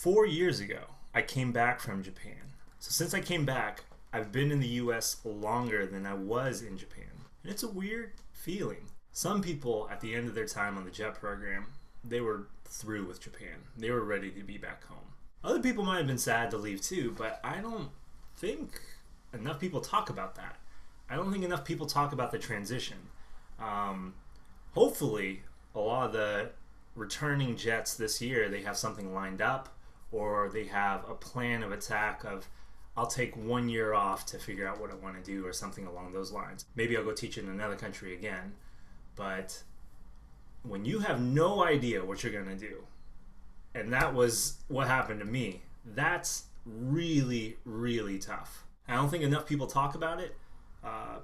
4 years ago, I came back from Japan. So since I came back, I've been in the US longer than I was in Japan. And it's a weird feeling. Some people at the end of their time on the JET program, they were through with Japan. They were ready to be back home. Other people might have been sad to leave too, but I don't think enough people talk about that. I don't think enough people talk about the transition. Hopefully, a lot of the returning Jets this year, they have something lined up, or they have a plan of attack of, I'll take 1 year off to figure out what I want to do, or something along those lines. Maybe I'll go teach in another country again. But when you have no idea what you're going to do, and that was what happened to me, that's really, really tough. I don't think enough people talk about it.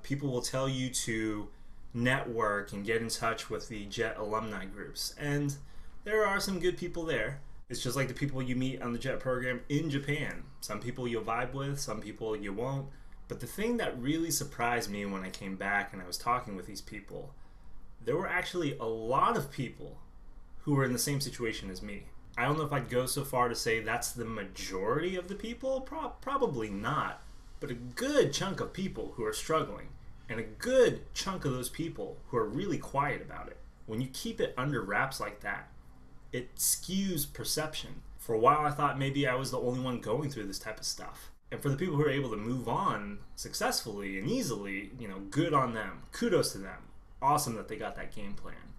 People will tell you to network and get in touch with the JET alumni groups. And there are some good people there. It's just like the people you meet on the JET program in Japan. Some people you'll vibe with, some people you won't. But the thing that really surprised me when I came back and I was talking with these people, there were actually a lot of people who were in the same situation as me. I don't know if I'd go so far to say that's the majority of the people, probably not, but a good chunk of people who are struggling, and a good chunk of those people who are really quiet about it. When you keep it under wraps like that, it skews perception. For a while I thought maybe I was the only one going through this type of stuff. And for the people who are able to move on successfully and easily, good on them. Kudos to them. Awesome that they got that game plan.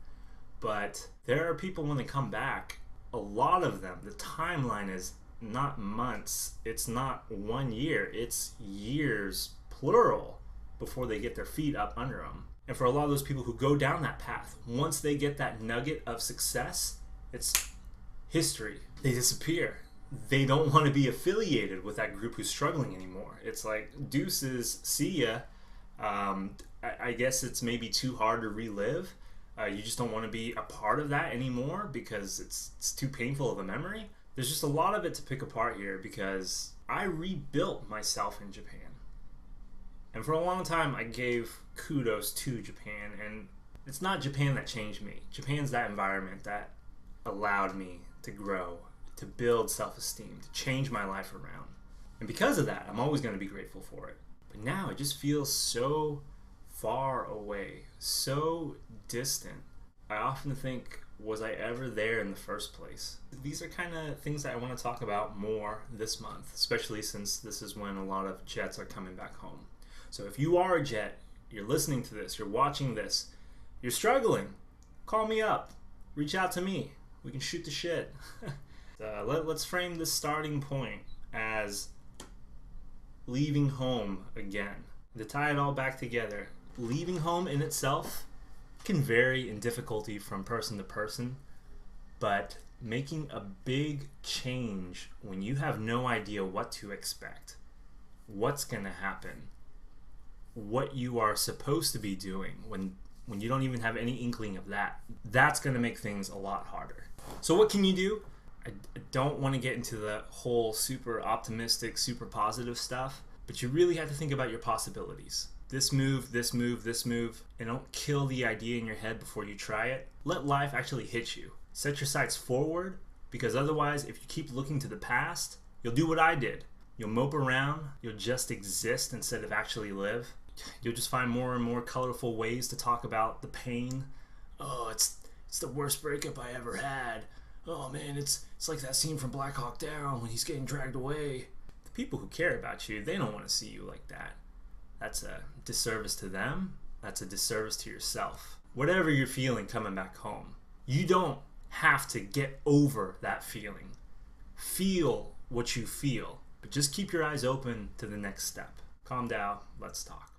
But there are people when they come back, a lot of them, the timeline is not months, it's not 1 year, it's years, plural, before they get their feet up under them. And for a lot of those people who go down that path, once they get that nugget of success, it's history. They disappear. They don't want to be affiliated with that group who's struggling anymore. It's like, deuces, see ya. I guess it's maybe too hard to relive. You just don't want to be a part of that anymore because it's too painful of a memory. There's just a lot of it to pick apart here because I rebuilt myself in Japan. And for a long time, I gave kudos to Japan. And it's not Japan that changed me. Japan's that environment that allowed me to grow, to build self-esteem, to change my life around. And because of that, I'm always going to be grateful for it. But now it just feels so far away, so distant. I often think, was I ever there in the first place? These are kind of things that I want to talk about more this month, especially since this is when a lot of Jets are coming back home. So if you are a Jet, you're listening to this, you're watching this, you're struggling, call me up, reach out to me, we can shoot the shit. Let's frame this starting point as leaving home again. To tie it all back together, leaving home in itself can vary in difficulty from person to person, but making a big change when you have no idea what to expect, what's going to happen, what you are supposed to be doing when you don't even have any inkling of that, that's going to make things a lot harder. So what can you do? I don't want to get into the whole super optimistic, super positive stuff, but you really have to think about your possibilities. This move, this move, this move, and don't kill the idea in your head before you try it. Let life actually hit you. Set your sights forward, because otherwise, if you keep looking to the past, you'll do what I did. You'll mope around, you'll just exist instead of actually live. You'll just find more and more colorful ways to talk about the pain. Oh, it's the worst breakup I ever had. Oh man, it's like that scene from Black Hawk Down when he's getting dragged away. The people who care about you, they don't want to see you like that. That's a disservice to them. That's a disservice to yourself. Whatever you're feeling coming back home, you don't have to get over that feeling. Feel what you feel, but just keep your eyes open to the next step. Calm down, let's talk.